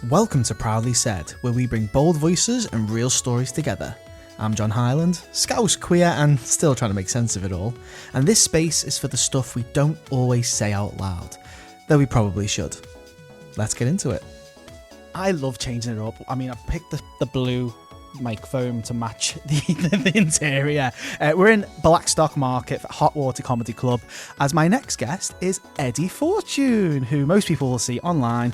Welcome to Proudly Said, where we bring bold voices and real stories together. I'm John Highland, Scouse, queer, and still trying to make sense of it all. And this space is for the stuff we don't always say out loud, though we probably should. Let's get into it. I love changing it up. I mean, I picked the blue microphone to match the interior. We're in Blackstock Market for Hot Water Comedy Club, as my next guest is Eddie Fortune, who most people will see online,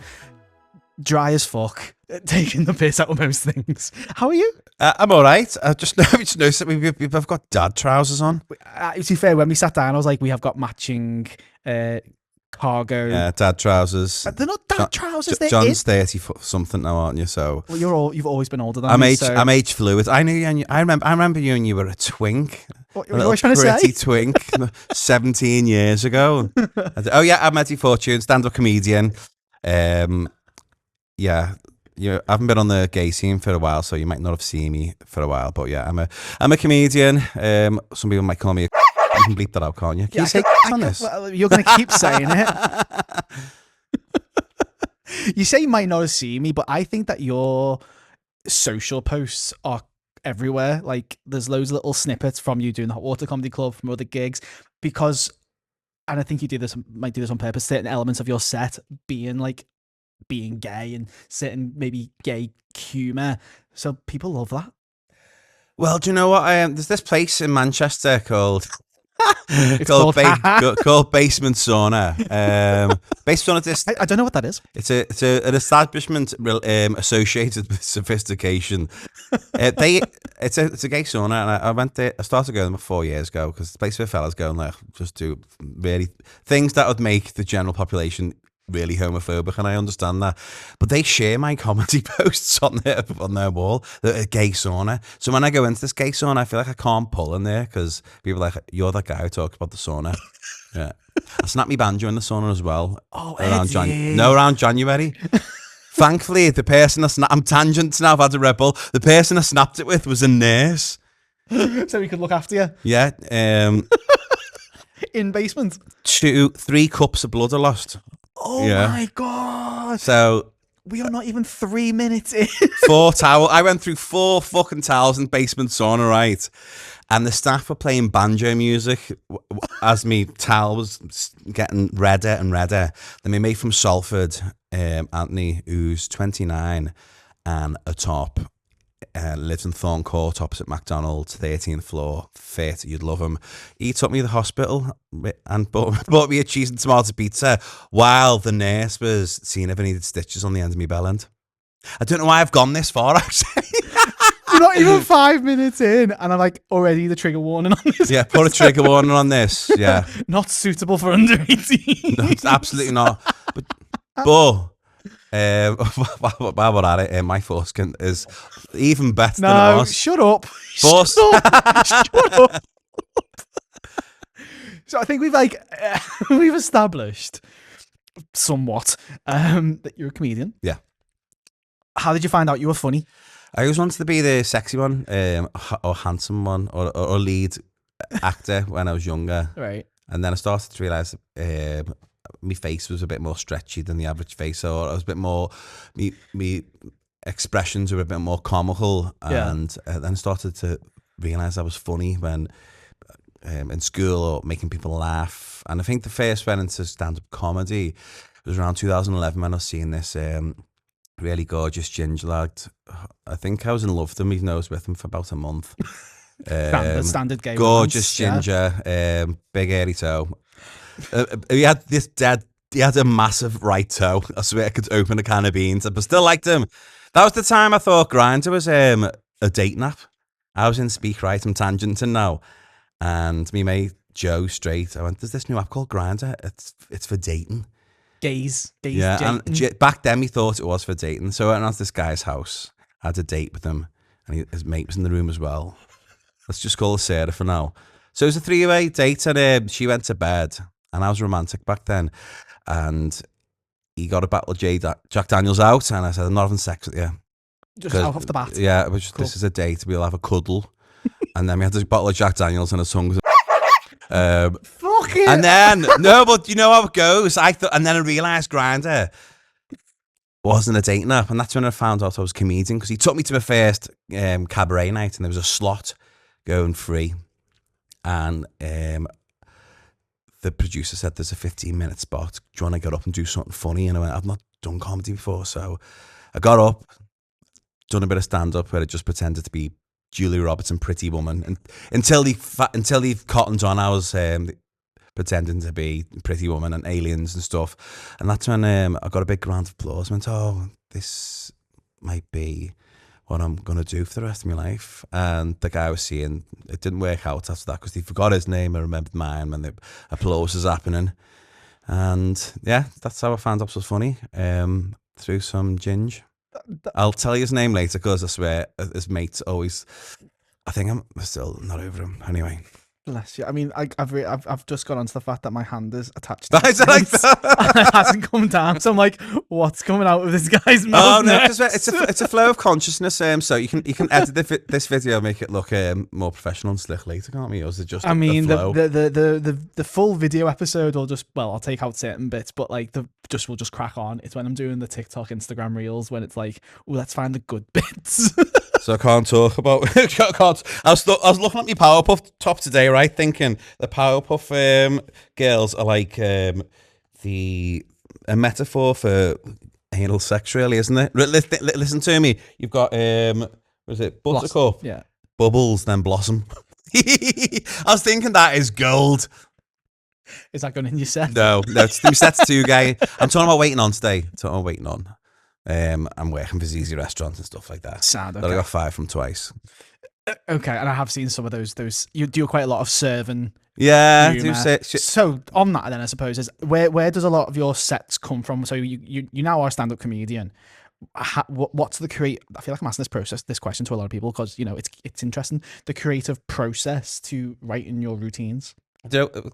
dry as fuck, taking the piss out of most things. How are you? I'm all right. I just noticed that we've got dad trousers on. To be fair, when we sat down, I was like, we have got matching cargo. Yeah, dad trousers. They're not dad trousers. John's 30 something now, aren't you? So well, you've always been older than me. I'm age fluid. I knew you. I remember you when you were a twink. What were you trying to say? Pretty twink, 17 years ago. Oh yeah, I'm Eddie Fortune, stand-up comedian. Yeah, I haven't been on the gay scene for a while, so you might not have seen me for a while. But yeah, I'm a comedian. Some people might call me. You can bleep that out, can't you? Can you say on this? Well, you're going to keep saying it. You say you might not have seen me, but I think that your social posts are everywhere. Like, there's loads of little snippets from you doing the Hot Water Comedy Club, from other gigs, because, and I think you might do this on purpose, certain elements of your set being gay and certain maybe gay humour. So people love that. Well, do you know what? There's this place in Manchester called called Basement Sauna. Basement Sauna. I don't know what that is. It's an establishment associated with sophistication. It's a gay sauna, and I went there. I started going there 4 years ago because it's a place where fellas go and just do really things that would make the general population really homophobic, and I understand that, but they share my comedy posts on their wall. The gay sauna. So when I go into this gay sauna, I feel like I can't pull in there because people are like, "You're that guy who talks about the sauna." Yeah, I snapped my banjo in the sauna as well. Oh, around January. Thankfully, the person I'm tangent now. I've had a Red Bull. The person I snapped it with was a nurse, so he could look after you. Yeah. In basement. 2-3 cups of blood are lost. Oh yeah. My God. So we are not even 3 minutes in. 4 towels. I went through 4 fucking towels in basement sauna, right? And the staff were playing banjo music as me towel was getting redder and redder. Then my mate from Salford, Anthony, who's 29 and a top, lives in Thorn Court opposite McDonald's, 13th floor, fit, you'd love him. He took me to the hospital and bought me a cheese and tomato pizza while the nurse was seeing if I needed stitches on the end of my bell end. I don't know why I've gone this far, actually. You're not even 5 minutes in, and I'm like, already the trigger warning on this. Yeah, put a trigger warning on this. Yeah. Not suitable for under 18. No, it's absolutely not. But while we're at it, my foreskin is even better than ours. Shut up. Shut up. So I think we've established somewhat that you're a comedian. Yeah. How did you find out you were funny? I always wanted to be the sexy one, or handsome one, or lead actor when I was younger. Right. And then I started to realise my face was a bit more stretchy than the average face, or I was a bit more, me expressions were a bit more comical, and then I started to realise I was funny when in school or making people laugh. And I think the first went into stand-up comedy was around 2011 when I was seeing this really gorgeous ginger lad. I think I was in love with him, even though I was with him for about a month. Standard gay gorgeous romance, ginger, big hairy toe. He had a massive right toe. I swear I could open a can of beans, but still liked him. That was the time I thought Grindr was a dating app. I was in Speak Right, I'm tangenting now, and me mate Joe straight. I went, "There's this new app called Grindr. It's for dating." Gays. Yeah, dating. And back then we thought it was for dating. So I went to this guy's house. I had a date with him, and his mate was in the room as well. Let's just call her Sarah for now. So it was a 3-way date, and she went to bed. And I was romantic back then, and he got a bottle of Jack Daniels out, and I said, "I'm not having sex with you." Just off the bat. Yeah, it was just, cool. This is a date. We'll have a cuddle, and then we had this bottle of Jack Daniels, and his tongue was. Fuck it. And then no, but you know how it goes. And then I realised Grindr. wasn't a dating app, and that's when I found out I was a comedian, because he took me to my first cabaret night, and there was a slot going free, and the producer said there's a 15-minute spot. Do you want to get up and do something funny? And I went, I've not done comedy before, so I got up, done a bit of stand-up where I just pretended to be Julia Roberts and Pretty Woman, and until he cottoned on, I was pretending to be Pretty Woman and aliens and stuff, and that's when I got a big round of applause. I went, oh, this might be what I'm going to do for the rest of my life. And the guy I was seeing, it didn't work out after that, because he forgot his name. I remembered mine when the applause was happening. And yeah, that's how I found out it was funny, through some ginge. I'll tell you his name later, because I swear his mates always, I think I'm still not over him. Anyway. Bless you. I mean, I've just got onto the fact that my hand is attached. Is it like that? And it hasn't come down, so I'm like, what's coming out of this guy's mouth? Oh no, next? it's a flow of consciousness. So you can edit this video, make it look more professional and slick later, can't we? Or is it just? I mean, a flow? the full video episode, or just, well, I'll take out certain bits, but like we'll just crack on. It's when I'm doing the TikTok, Instagram reels, when it's like, oh, let's find the good bits. So I can't talk about. I was looking at my Powerpuff top today, right? Thinking the Powerpuff girls are like a metaphor for anal sex, really, isn't it? Listen to me. You've got was it Buttercup? Yeah. Bubbles, then Blossom. I was thinking that is gold. Is that going in your set? No, it's two sets too, guy. I'm talking about waiting on today. I'm working for ZZ restaurants and stuff like that. Sad. Okay. But I got fired from twice. Okay, and I have seen some of those. You do quite a lot of serving. Yeah, so on that then, I suppose, is where does a lot of your sets come from? So you now are a stand-up comedian. What's the I feel like I'm asking this question to a lot of people, because it's interesting, the creative process to writing your routines.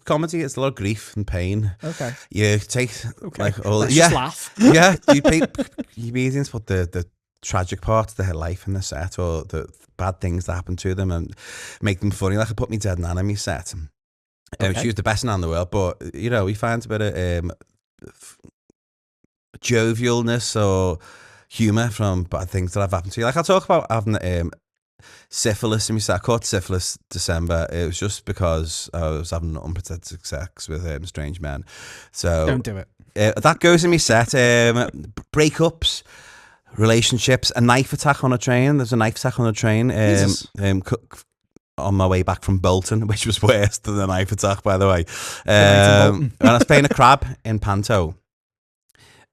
Comedy is a lot of grief and pain. Okay. You take like all. Let's just laugh. Yeah, you comedians put the tragic part of their life in the set, or the bad things that happen to them, and make them funny. Like I put me dead nan in my set. She was the best nan in the world, but we find a bit of jovialness or humour from bad things that have happened to you. Like I talk about having syphilis in my set. I caught syphilis December. It was just because I was having unprotected sex with strange men. So don't do it. That goes in my set. Breakups, relationships, a knife attack on a train. There's a knife attack on a train. On my way back from Bolton, which was worse than the knife attack, by the way. And I was playing a crab in panto.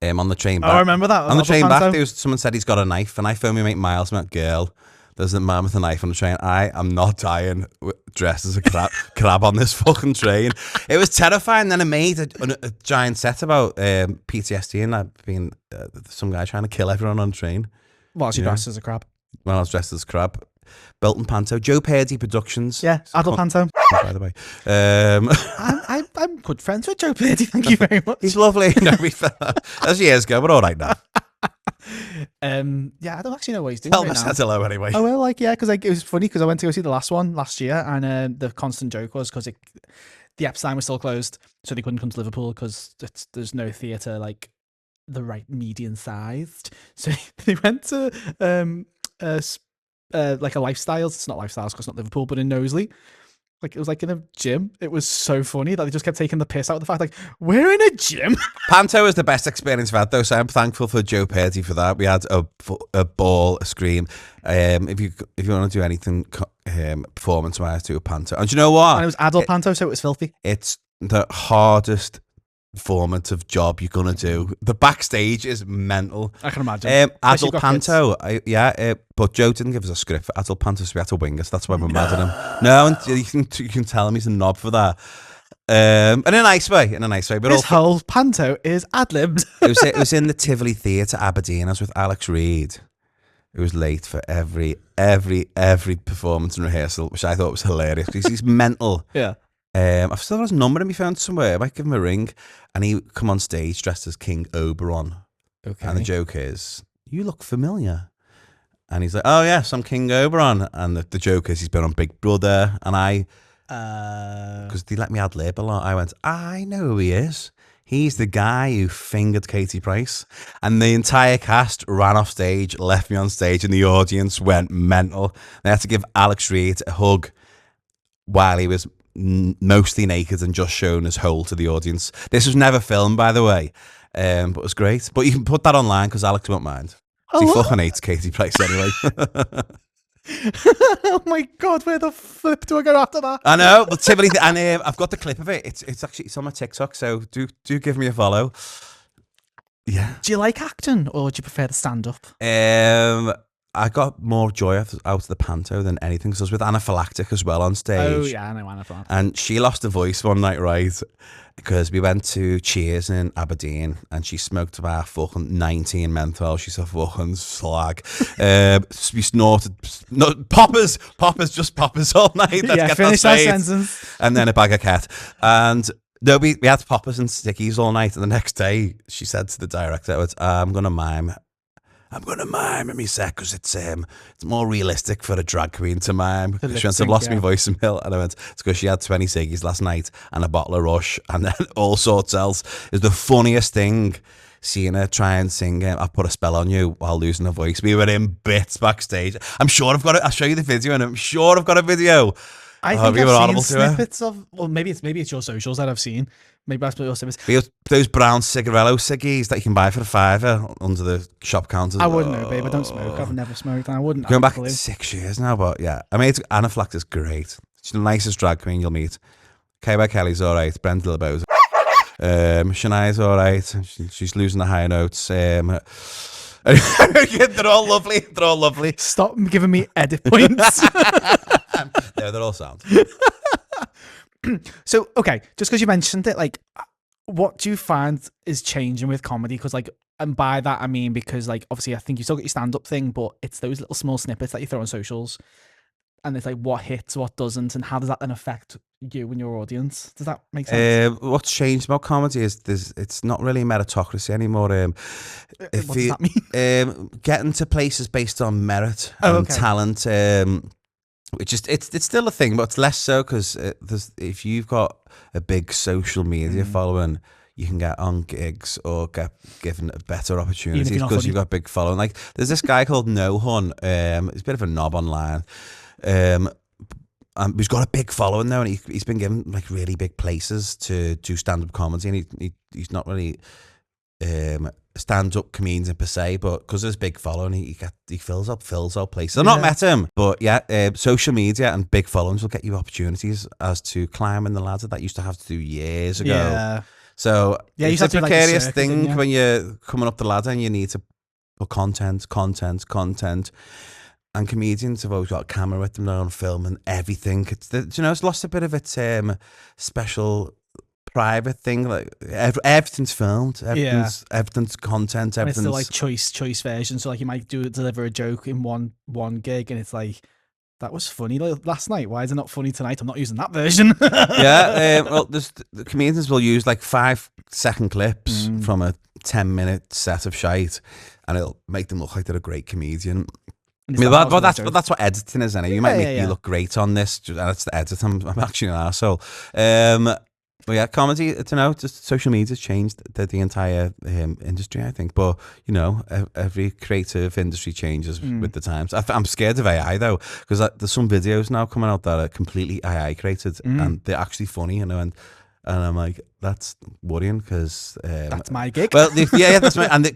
On the train back. Oh, I remember that. On the train back, someone said he's got a knife, and I phoned my mate Miles, and went, girl, there's a man with a knife on the train. I am not dying dressed as a crab on this fucking train. It was terrifying. Then I made a giant set about PTSD and that being some guy trying to kill everyone on the train. While you dressed as a crab? When I was dressed as a crab. Bolton Panto, Joe Purdy Productions. Yeah, adult panto. By the way, I'm good friends with Joe Purdy. Thank you very much. He's lovely. No, as years ago, we're all right now. Yeah, I don't actually know what he's doing. Tell right me now. hello anyway. Oh well, because it was funny because I went to go see the last one last year, and the constant joke was because the Epstein was still closed, so they couldn't come to Liverpool because there's no theatre like the right median sized. So they went to like a Lifestyles. It's not Lifestyles because it's not Liverpool, but in Knowsley. Like it was like in a gym. It was so funny that they just kept taking the piss out of the fact, like, we're in a gym. Panto is the best experience I've had, though, so I'm thankful for Joe Purdy for that. We had a ball, a scream. If you want to do anything performance-wise, do a panto. And do you know what? And it was adult panto, so it was filthy. It's the hardest formative job you're gonna do. The backstage is mental. I can imagine. Adult panto, but Joe didn't give us a script for adult panto, so we had to wing us. That's why we're mad at him. No, and you can tell him he's a knob for that. In a nice way. But this whole panto is ad-libbed. it was in the Tivoli Theatre, Aberdeen. I was with Alex Reid. It was late for every performance and rehearsal, which I thought was hilarious because he's mental. Yeah. I've still got his number in my phone somewhere. I might give him a ring. And he come on stage dressed as King Oberon. Okay. And the joke is, you look familiar. And he's like, oh yes, I'm King Oberon. And the joke is he's been on Big Brother. And because they let me ad-lib a lot, I went, I know who he is. He's the guy who fingered Katie Price. And the entire cast ran off stage, left me on stage, and the audience went mental. They had to give Alex Reid a hug while he was mostly naked and just showing his hole to the audience. This was never filmed, by the way, but it was great. But you can put that online because Alex won't mind. He fucking hates Katie Price anyway. Oh my god, where the flip do I go after that? I know, but Timothy, and I've got the clip of it. It's on my TikTok, so do give me a follow. Yeah. Do you like acting, or do you prefer the stand-up? I got more joy out of the panto than anything. So I was with Anaphylactic as well on stage. Oh yeah, I know Anaphylactic. And she lost her voice one night, right? Because we went to Cheers in Aberdeen and she smoked about fucking 19 menthol. She's a fucking slag. We snorted poppers all night. Yeah, finish that sentence. And then a bag of cat. And no, we had poppers and stickies all night. And the next day she said to the director, I'm going to mime in me set because it's more realistic for a drag queen to mime. She went, I've lost my voice in Hill. And I went, it's because she had 20 ciggies last night and a bottle of Rush and then all sorts else. It's the funniest thing seeing her try and sing I Put a Spell on You while losing her voice. We were in bits backstage. I'm sure I've got it. I'll show you the video and I'm sure I've got a video. I think I've seen snippets of, well, maybe it's your socials that I've seen. Maybe that's what your snippets. Those brown cigarillo ciggies that you can buy for $5 under the shop counters. I wouldn't know, babe. I don't smoke. I've never smoked, and I wouldn't. Going back 6 years now, but yeah. I mean, Anaphylactic is great. She's the nicest drag queen you'll meet. K.Y. Kelly's all right. Brenda LeBeau's Shania's all right. She's losing the high notes. They're all lovely. They're all lovely. Stop giving me edit points. No, they're all sound. So, okay, just because you mentioned it, like, what do you find is changing with comedy? Because, like, and by that I mean because, like, obviously I think you still got your stand-up thing, but it's those little small snippets that you throw on socials, and it's like what hits, what doesn't, and how does that then affect you and your audience? Does that make sense? What's changed about comedy is it's not really meritocracy anymore. What does that mean? Getting to places based on merit and talent. It's still a thing, but it's less so because if you've got a big social media following, you can get on gigs or get given better opportunities because you've got a big following. Like there's this guy called No Hun. He's a bit of a knob online. And he's got a big following now, and he's been given like really big places to do stand-up comedy, and he's not really stand-up comedian per se, but because of his big following, he fills up places. I've not met him, but yeah, social media and big followings will get you opportunities as to climbing the ladder that you used to have to do years ago. Yeah. So yeah, it's a precarious thing when you're coming up the ladder and you need to put content. And comedians have always got a camera with them, their own film and everything. It's lost a bit of its special private thing. Like everything's filmed, everything's content, everything's. And it's still like choice version. So like you might deliver a joke in one gig, and it's like, that was funny last night. Why is it not funny tonight? I'm not using that version. Well, the comedians will use like 5-second clips from a 10-minute set of shite, and it'll make them look like they're a great comedian. But that's what editing is, anyway. You might make me look great on this, and it's the edit. I'm actually an arsehole. But yeah, comedy, I don't know, just social media's changed the entire industry, I think. But, every creative industry changes with the times. I'm scared of AI, though, because there's some videos now coming out that are completely AI created, and they're actually funny, and I'm like, that's worrying because that's my gig. Well, that's right. And the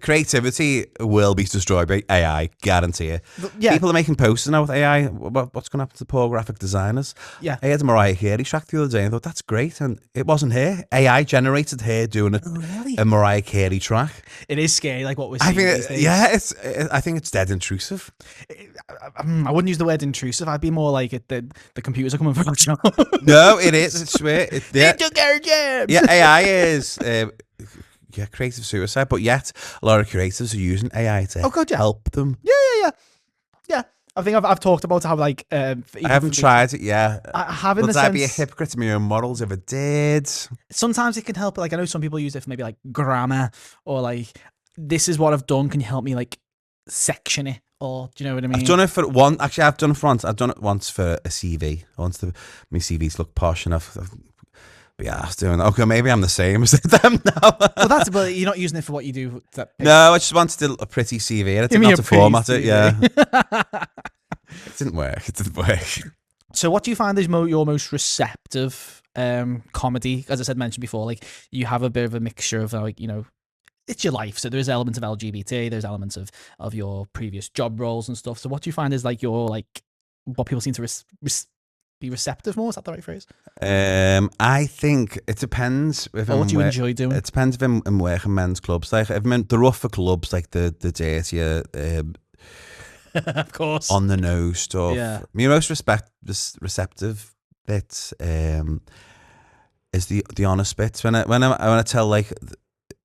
creativity will be destroyed by AI, guarantee it. Yeah. People are making posters now with AI. What's going to happen to poor graphic designers? Yeah, I had a Mariah Carey track the other day and I thought that's great, and it wasn't her. AI generated her doing a Mariah Carey track. It is scary, like what we're seeing these days. Yeah, I think it's dead intrusive. I wouldn't use the word intrusive. I'd be more like the computers are coming for a job. No, it is. I swear. Yeah, AI is creative suicide, but yet a lot of creatives are using AI to help them. Yeah. I think I've talked about how like I haven't tried it. Yeah, I have in the sense. sense. I'd be a hypocrite to my own models if it did. Sometimes it can help. Like I know some people use it for maybe like grammar or like, this is what I've done. Can you help me like section it? Or do you know what I mean? I've done it for one. Actually, I've done it once. I've done it once for a CV. I want my CVs look posh enough. be asked doing that. Okay, maybe I'm the same as them now. Well, but you're not using it for what you do. No, I just wanted a pretty CV. I didn't know how to format it. Yeah, it didn't work. It didn't work. So, what do you find is your most receptive comedy? As I mentioned before, like you have a bit of a mixture of like it's your life. So there's elements of LGBT. There's elements of your previous job roles and stuff. So, what do you find is like your what people seem to be receptive more? Is that the right phrase? I think it depends. What do you enjoy doing? It depends if I'm working men's clubs. Like if I'm in the rougher clubs, like the dirtier, of course, on the nose stuff. Yeah. My most receptive bit is the honest bits. When I tell like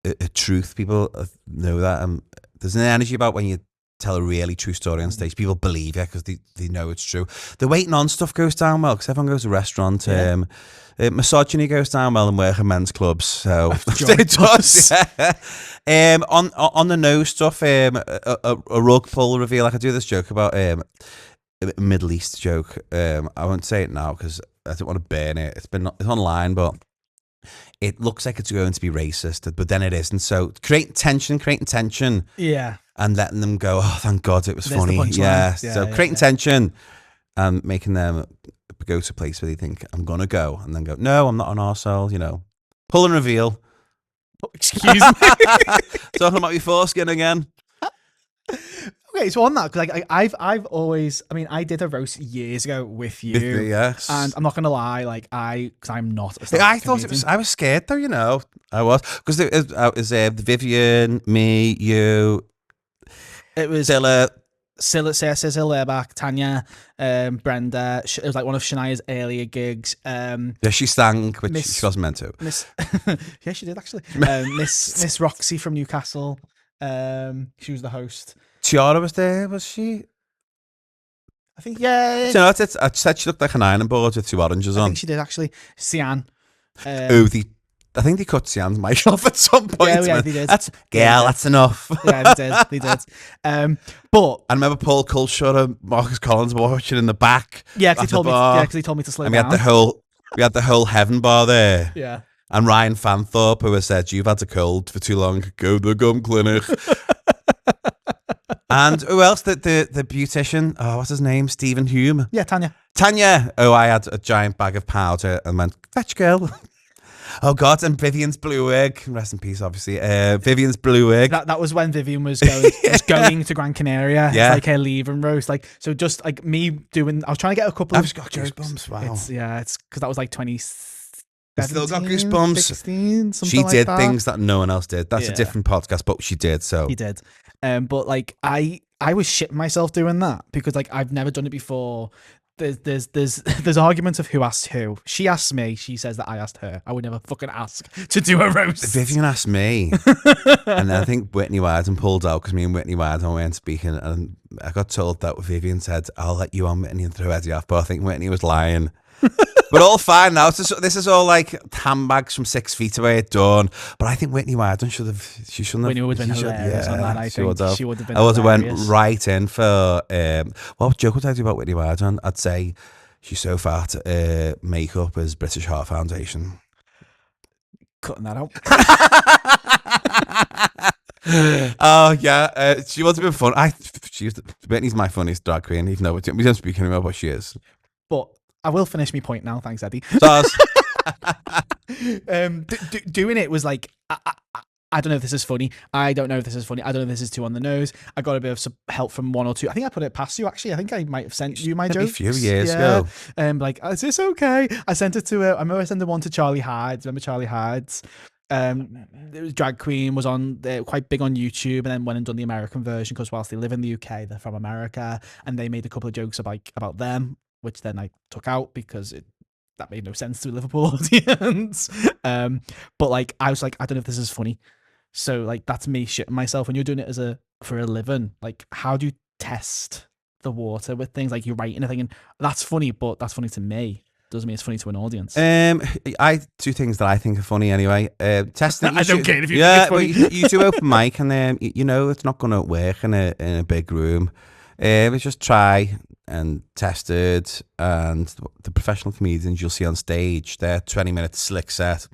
a truth, people know that. There's an energy about when you tell a really true story on stage. People believe you because they know it's true. The waiting on stuff goes down well because everyone goes to a restaurant. Yeah. Misogyny goes down well in working men's clubs. So it does. Yeah. On the nose stuff, a rug pull reveal. I could do this joke about a Middle East joke. I won't say it now because I don't want to burn it. It's online, but it looks like it's going to be racist, but then it isn't. So creating tension. Yeah. And letting them go, oh, thank God it was funny. Yeah. So creating tension and making them go to a place where they think, I'm going to go. And then go, no, I'm not an arsehole, Pull and reveal. Oh, excuse me. Talking about your foreskin again. Okay, so on that, because I've always, I did a roast years ago with you. Yes. And I'm not going to lie, because I'm not a I thought it was, I was scared though, I was. Because it was Vivian, me, you. It was Scylla back, Tanya, Brenda. It was like one of Shania's earlier gigs. Yeah, she sang, which she wasn't meant to. Yeah, she did actually. Miss Roxy from Newcastle. She was the host. Tiara was there, was she? I think, yeah. I said she looked like an ironing board with 2 oranges on. I think she did actually. Sian. I think they cut Sian's mic off at some point. Yeah, they did. That's enough. Yeah, they did. But I remember Paul Culshaw and Marcus Collins watching in the back. Yeah, because he told me to slow down. We had the whole Heaven bar there. Yeah. And Ryan Fanthorpe, who has said, you've had a cold for too long, go to the gum clinic. And who else? The beautician. Oh, what's his name? Stephen Hume. Yeah, Tanya. Oh, I had a giant bag of powder and went, fetch girl. Oh God! And Vivian's blue wig. Rest in peace, obviously. Vivian's blue wig. That was when Vivian was going to Gran Canaria. Yeah, like her leaving roast. So just like me doing. I was trying to get a couple. I've got goosebumps. Wow. It's because that was like 20. Still got goosebumps. 16, she like did that. Things that no one else did. That's a different podcast, but she did. So he did. But like I was shitting myself doing that because like I've never done it before. There's arguments of who asked who. She asked me. She says that I asked her. I would never fucking ask to do a roast. Vivian asked me, and I think Whitney Wyden pulled out because me and Whitney Wyden weren't speaking, and I got told that Vivian said, "I'll let you on Whitney and throw Eddie off," but I think Whitney was lying. But all fine now. This is all like handbags from 6 feet away done. But I think Whitney Wyden shouldn't have. Whitney would have been hilarious on that. I think she would have been. I would have went right in for. What joke would I do about Whitney Wyden? I'd say she's so fat. Makeup is British Heart Foundation. Cutting that out. Oh yeah, she would have been fun. Whitney's my funniest drag queen, even though we don't speak anymore, but she is. But I will finish my point now. Thanks, Eddie. Doing it was like, I don't know if this is funny. I don't know if this is funny. I don't know if this is too on the nose. I got a bit of help from one or two. I think I put it past you, actually. I think I might have sent you my joke. A few years ago. Like, is this okay? I sent it to, I remember I sent the one to Charlie Hyde. Remember Charlie Hyde's? It was drag queen, was on quite big on YouTube, and then went and done the American version because whilst they live in the UK, they're from America, and they made a couple of jokes about them, which then I took out because that made no sense to a Liverpool audience. But like I was like, I don't know if this is funny. So like that's me shitting myself when you're doing it for a living. Like, how do you test the water with things? Like, you're writing a thing and that's funny, but that's funny to me. Doesn't mean it's funny to an audience. I do things that I think are funny anyway. Testing. I don't care if you think it's funny. Well, you do open mic, and it's not going to work in a big room. We just try and tested, and the professional comedians you'll see on stage, their 20-minute slick set,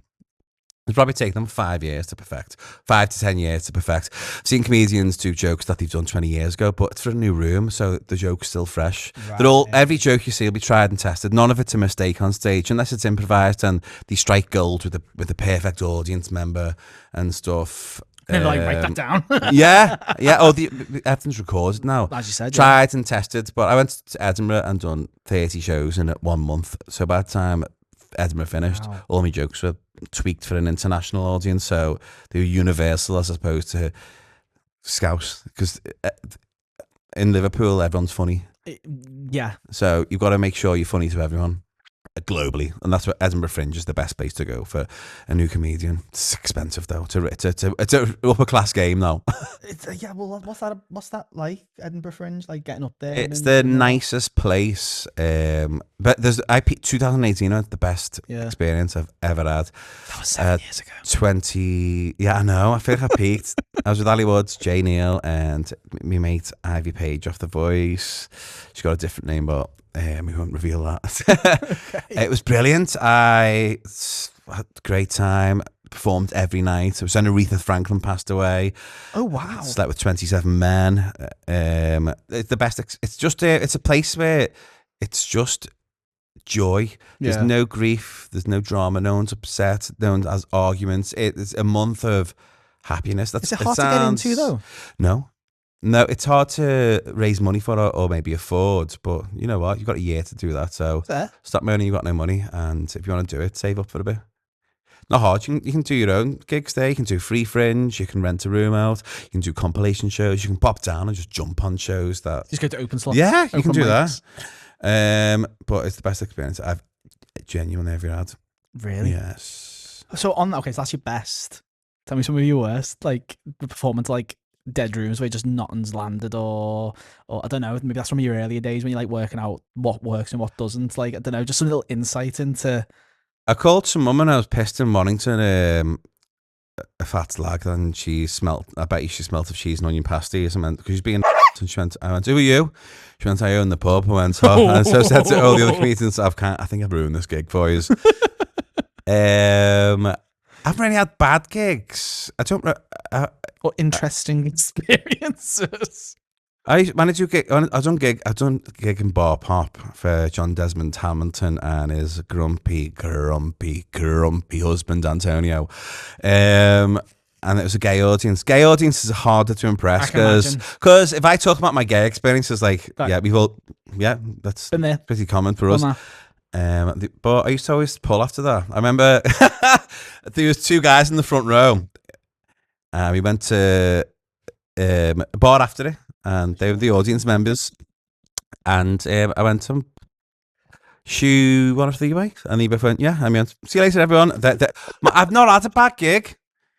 it's probably taken them 5 years to perfect, 5 to 10 years to perfect. I've seen comedians do jokes that they've done 20 years ago, but it's for a new room, so the joke's still fresh. Right. Every joke you see will be tried and tested. None of it's a mistake on stage, unless it's improvised and they strike gold with the perfect audience member and stuff. And like write that down. yeah. Oh, everything's recorded now. As you said, tried and tested. But I went to Edinburgh and done 30 shows in 1 month. So by the time Edinburgh finished, all my jokes were tweaked for an international audience. So they were universal as opposed to Scouse. Because in Liverpool, everyone's funny. Yeah. So you've got to make sure you're funny to everyone. Globally, and that's what Edinburgh Fringe is the best place to go for a new comedian. It's expensive though. It's an upper class game now. Yeah, well, what's that like? Edinburgh Fringe, like getting up there. It's the nicest place. But 2018 was the best experience I've ever had. That was 7 years ago. 20. Yeah, I know. I feel like I peaked. I was with Ali Woods, Jay Neal, and my mate Ivy Page off The Voice. She's got a different name, but. We won't reveal that. Okay. It was brilliant. I had a great time. Performed every night. It was when Aretha Franklin passed away. Oh wow! Slept with 27 men. It's the best. It's a place where it's just joy. There's no grief. There's no drama. No one's upset. No one has arguments. It's a month of happiness. Is it hard to get into though? No, it's hard to raise money for it or maybe afford, but you know what? You've got a year to do that, so stop moaning you've got no money, and if you want to do it, save up for a bit. Not hard, you can do your own gigs there, you can do free fringe, you can rent a room out, you can do compilation shows, you can pop down and just jump on shows that... Just go to open slots. Yeah, you can do that. But it's the best experience I've genuinely ever had. Really? Yes. So that's your best. Tell me some of your worst, like the performance, like dead rooms where just nothing's landed, or I don't know, maybe that's from your earlier days when you're like working out what works and what doesn't. Like, I don't know, just some little insight into... I called some mum and I was pissed in Mornington, a fat slag, and she smelt, I bet you she smelt of cheese and onion pasties. I went, because she's being and she went, I went, who are you? She went, I own the pub. I went, oh, and so I said to all the other comedians, I think I've ruined this gig for you. I've really had bad gigs. I don't know. Or interesting experiences. I done gig in Bar Pop for John Desmond Hamilton and his grumpy husband Antonio, and it was a gay audience. Gay audiences are harder to impress because if I talk about my gay experiences, like that's been there, pretty common for us. But I used to always pull after that. I remember there was two guys in the front row. We went to a bar after it, and they were the audience members. And I went to them, "Shoe one of the way," and they both went, "Yeah." I mean, see you later, everyone. I've not had a bad gig.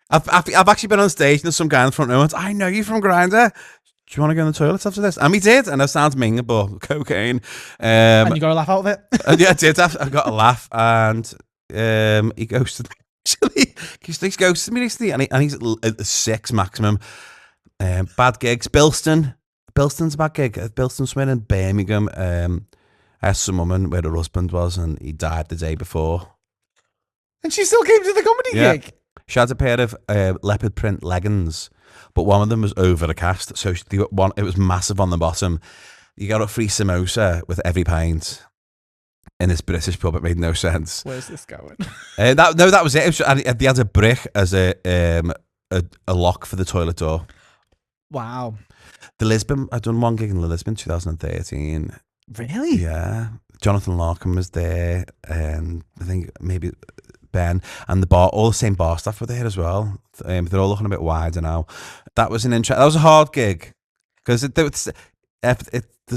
I've actually been on stage, and there's some guy in the front row went, "I know you from Grindr. Do you want to go in the toilets after this?" And we did, and it sounds mean, but cocaine. And you got a laugh out of it? Yeah, I did. I got a laugh, and he ghosted me. Actually, he's ghosted me recently, and he's at the 6 maximum. Bad gigs. Bilston's a bad gig. Bilston Swin in Birmingham. I asked some woman where her husband was, and he died the day before. And she still came to the comedy gig? She had a pair of leopard print leggings, but one of them was over the cast, so it was massive on the bottom. You got a free samosa with every pint in this British pub. It made no sense. Where's this going? That was it. They had a brick as a lock for the toilet door. Wow. I'd done one gig in Lisbon 2013. Really? Yeah. Jonathan Larkin was there, and I think maybe Ben, and all the same bar staff were there as well. They're all looking a bit wider now. That was that was a hard gig because there's a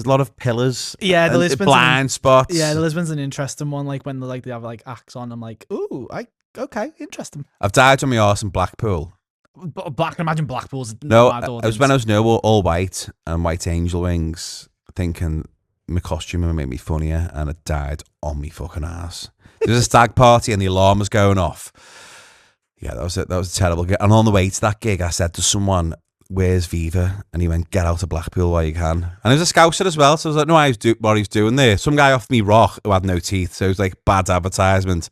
lot of pillars. Yeah, the Lisbon's blind spots. Yeah, the Lisbon's an interesting one. Like when they have like acts on, I'm like, ooh, okay, interesting. I've died on my arse in Blackpool. I can imagine Blackpool's no. It was when I was all white and white angel wings, thinking my costume would make me funnier, and I died on me fucking ass. There was a stag party and the alarm was going off. Yeah, that was a terrible gig. And on the way to that gig, I said to someone, where's Viva? And he went, get out of Blackpool while you can. And he was a Scouser as well, so I was like, no, what he's doing there. Some guy offered me rock who had no teeth, so it was like bad advertisement.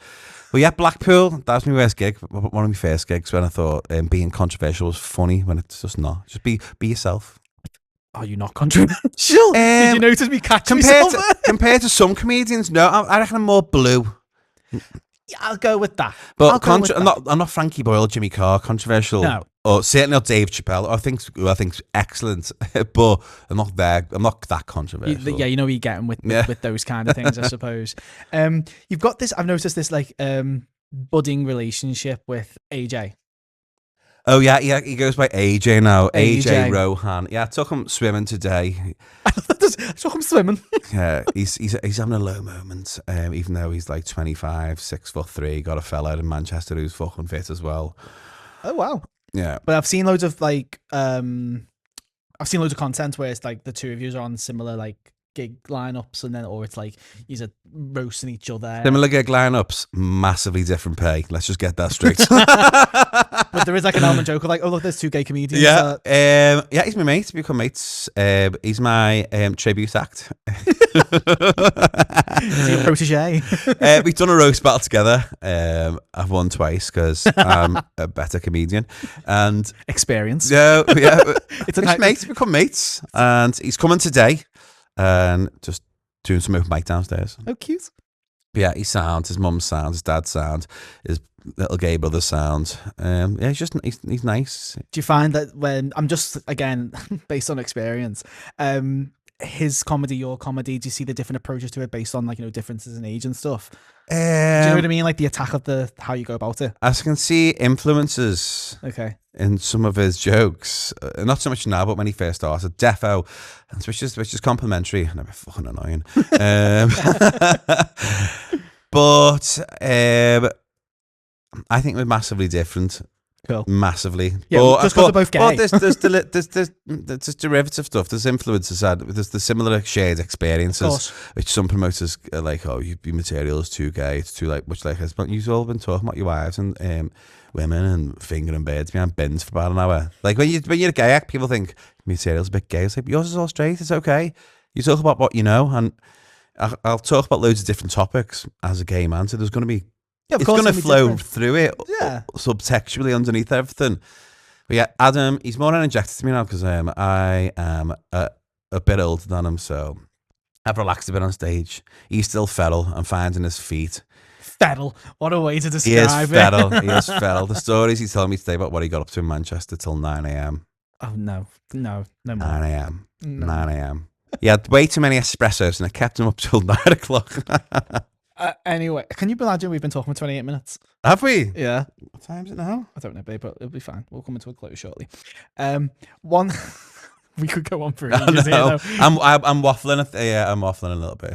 But yeah, Blackpool, that was my worst gig. One of my first gigs when I thought being controversial was funny, when it's just not. Just be yourself. Are you not controversial? Did you notice me catch myself? Compared to some comedians, no, I reckon I'm more blue. Yeah, I'll go with that. But I'm not Frankie Boyle, Jimmy Carr, controversial. No. Or certainly not Dave Chappelle, who I think's excellent. But I'm not that controversial. Yeah, you know what you're getting with those kind of things, I suppose. You've got this, I've noticed this like budding relationship with AJ. Oh yeah, he goes by AJ now. AJ Rohan. Yeah, I took him swimming today. I took him swimming. Yeah, he's having a low moment. Even though he's like 25, 6'3", got a fella out in Manchester who's fucking fit as well. Oh wow. Yeah, but I've seen loads of like content where it's like the two of you are on similar like gig lineups, and then or it's like you're roasting each other. Similar gig lineups, massively different pay. Let's just get that straight. But there is like an element joke of like, oh look, there's two gay comedians. Yeah, yeah, he's my mate. We become mates. He's my tribute act. Is he a protege? We've done a roast battle together. I've won twice because I'm a better comedian and experience. Yeah. It's a mates. We become mates, and he's coming today. And just doing some open mic downstairs. Oh, cute. But yeah, his sound, his mum's sound, his dad's sound, his little gay brother's sound. Yeah, he's nice. Do you find that when I'm just again based on experience, his comedy, your comedy, do you see the different approaches to it based on like differences in age and stuff? Do you know what I mean? Like the attack of how you go about it. As I can see influences. Okay. In some of his jokes, not so much now, but when he first started, defo, which is complimentary, and they're fucking annoying. But I think we're massively different. Cool. Massively. Yeah, just because they're both gay. But there's derivative stuff. There's influences. There's the similar shared experiences, which some promoters are like, oh, your material is too gay. It's too like much like this. But you've all been talking about your wives and women and fingering birds behind bins for about an hour. Like when you're a gay act, people think material's a bit gay. It's like yours is all straight. It's okay. You talk about what you know, and I'll talk about loads of different topics as a gay man. So there's going to be. Yeah, it's going to flow through it, subtextually underneath everything. But yeah, Adam, he's more energetic to me now because I am a bit older than him, so I've relaxed a bit on stage. He's still feral and finding his feet. Feral, what a way to describe it. He is feral. The stories he's telling me today about what he got up to in Manchester till 9 a.m. Oh, no more. 9 a.m. No. 9 a.m. He had way too many espressos and I kept him up till 9 o'clock. Anyway, can you imagine we've been talking for 28 minutes? Have we? Yeah. What time is it now? I don't know, babe, but it'll be fine. We'll come into a close shortly. One, we could go on for ages here, though. I'm waffling. Yeah, I'm waffling a little bit.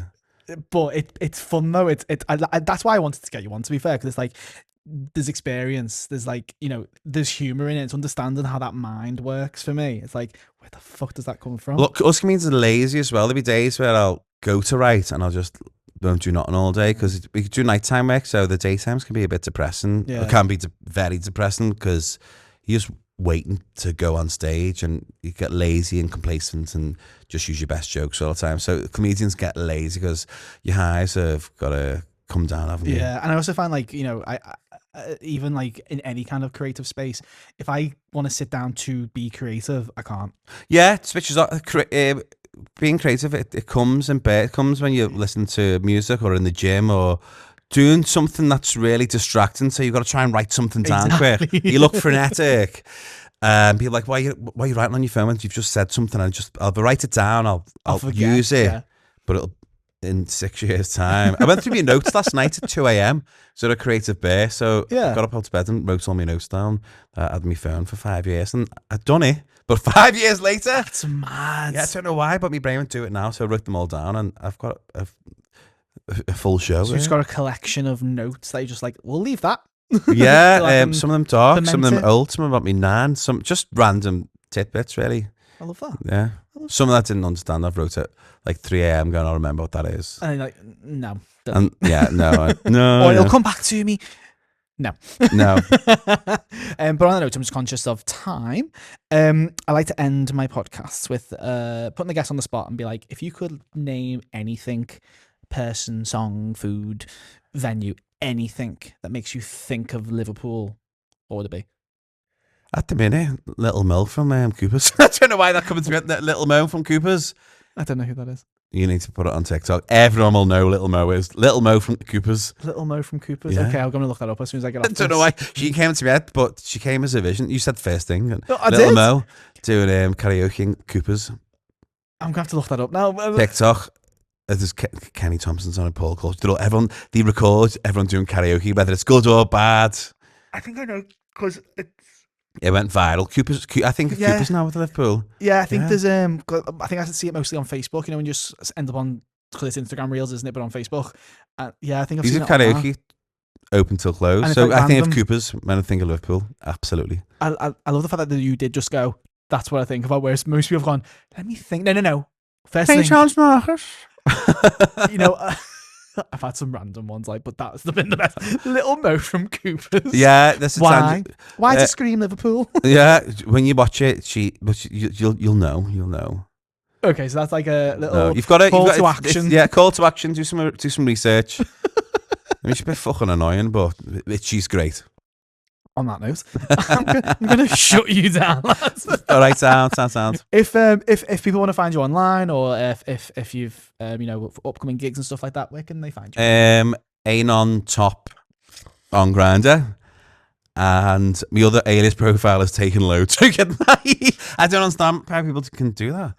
But it's fun though. That's why I wanted to get you on. To be fair, because it's like there's experience. There's like there's humor in it. It's understanding how that mind works for me. It's like where the fuck does that come from? Look, us comedians are lazy as well. There'll be days where I'll go to write and I'll just don't do nothing all day because we do nighttime work, so the daytimes can be a bit depressing. Yeah. It can be very depressing because you're just waiting to go on stage and you get lazy and complacent and just use your best jokes all the time. So comedians get lazy because your highs have got to come down, haven't you? Yeah, and I also find like I even like in any kind of creative space, if I want to sit down to be creative, I can't. Yeah, it switches on. Being creative, it comes when you listen to music or in the gym or doing something that's really distracting. So you've got to try and write something down quick. You look frenetic. People are like, why are you writing on your phone when you've just said something? I'll write it down. I'll forget, use it, but it'll in 6 years' time. I went through my notes last night at 2 a.m. So a creative burst. So I got up out of bed and wrote all my notes down. I had my phone for 5 years and I'd done it. But 5 years later, that's mad. Yeah, I don't know why, but my brain won't do it now. So I wrote them all down, and I've got a full show. So you've just got a collection of notes that you just like. We'll leave that. Yeah, some of them dark, some of them old, some about me nan, some just random tidbits. Really, I love that. Yeah, some of that I didn't understand. I've wrote it like 3 a.m. going, I remember what that is. And like, no, and yeah, no. Or it'll come back to me. No. No. But on that note, I'm just conscious of time. I like to end my podcasts with putting the guest on the spot and be like, if you could name anything, person, song, food, venue, anything that makes you think of Liverpool, what would it be? At the minute, Little Mo from Coopers. I don't know why that comes to me. Little Mo from Coopers. I don't know who that is. You need to put it on TikTok. Everyone will know Little Mo is. Little Mo from Coopers. Little Mo from Coopers. Yeah. Okay, I'm going to look that up as soon as I get off I don't know why. She came to me head, but she came as a vision. You said first thing. Oh, I Little did? Mo doing karaoke in Coopers. I'm going to have to look that up now. TikTok. There's Kenny Thompson's on it, Paul Coach. They record everyone doing karaoke, whether it's good or bad. I think I know because It went viral. Coopers. I think Yeah. Coopers now with Liverpool. yeah, I think Yeah. there's I think I see it mostly on Facebook. You know, when you just end up on because it's Instagram Reels, isn't it? But on Facebook, yeah, I think I've These seen are it on that. karaoke open till close. And it's So like I think of random. Coopers when I think of Liverpool. Absolutely. I love the fact that you did just go. That's what I think about. Whereas most people have gone. Let me think. No. First thing, Marcus. you know, I've had some random ones but that's been the best. Little Mo from Coopers. Yeah, this is Why? Why does uh, it scream Liverpool? Yeah, when you watch it, you'll know. Okay, so that's like a little No, you've got to call to it's- action. Yeah, call to action. Do some research. I mean, she's a bit fucking annoying, but she's great. On that note, I'm gonna shut you down, lads. All right, sound. If people want to find you online, or if you've for upcoming gigs and stuff like that, where can they find you? Anon Top on Grindr, and my other alias profile is taken loads. I don't understand how people can do that.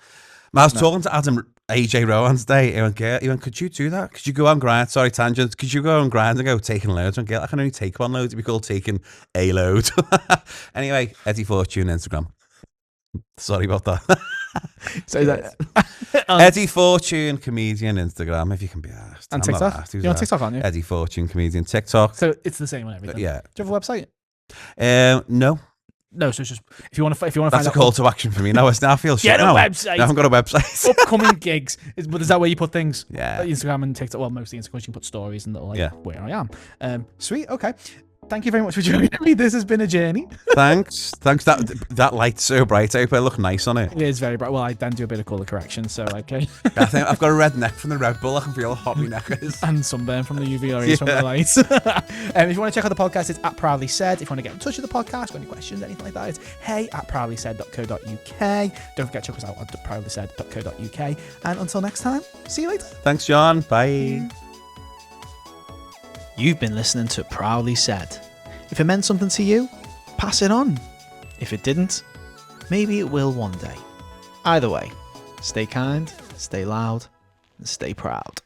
I was talking to Adam AJ Rowan today. He went, could you do that? Could you go on Grindr? Sorry, tangent. Could you go on Grindr and go taking loads? I can only take one load. It'd be called taking a load. Anyway, Eddie Fortune Instagram. Sorry about that. So is that Eddie Fortune comedian Instagram, if you can be asked. and I'm not TikTok? asked. Who's You're on that? TikTok, aren't you? Eddie Fortune comedian TikTok. So it's the same on everything. Yeah. Do you have a website? No. No. So it's just if you want to That's find a out call to action for me. No, I feel shit Get a now. website. I haven't got a website. upcoming gigs, but is that where you put things? Yeah. Like Instagram and TikTok. Well, mostly Instagram. You can put stories and little Yeah. where I am. Sweet. Okay. Thank you very much for joining me. This has been a journey. Thanks. That light's so bright. I hope I look nice on it. It is very bright. Well, I then do a bit of colour correction, so okay. I think I've got a red neck from the Red Bull. I can feel how hot my neck is. And sunburn from the UV rays from the lights. If you want to check out the podcast, it's at Proudly Said. If you want to get in touch with the podcast, got any questions, anything like that, it's hey@proudlysaid.co.uk. Don't forget to check us out at proudlysaid.co.uk. And until next time, see you later. Thanks, John. Bye. You've been listening to Proudly Said. If it meant something to you, pass it on. If it didn't, maybe it will one day. Either way, stay kind, stay loud, and stay proud.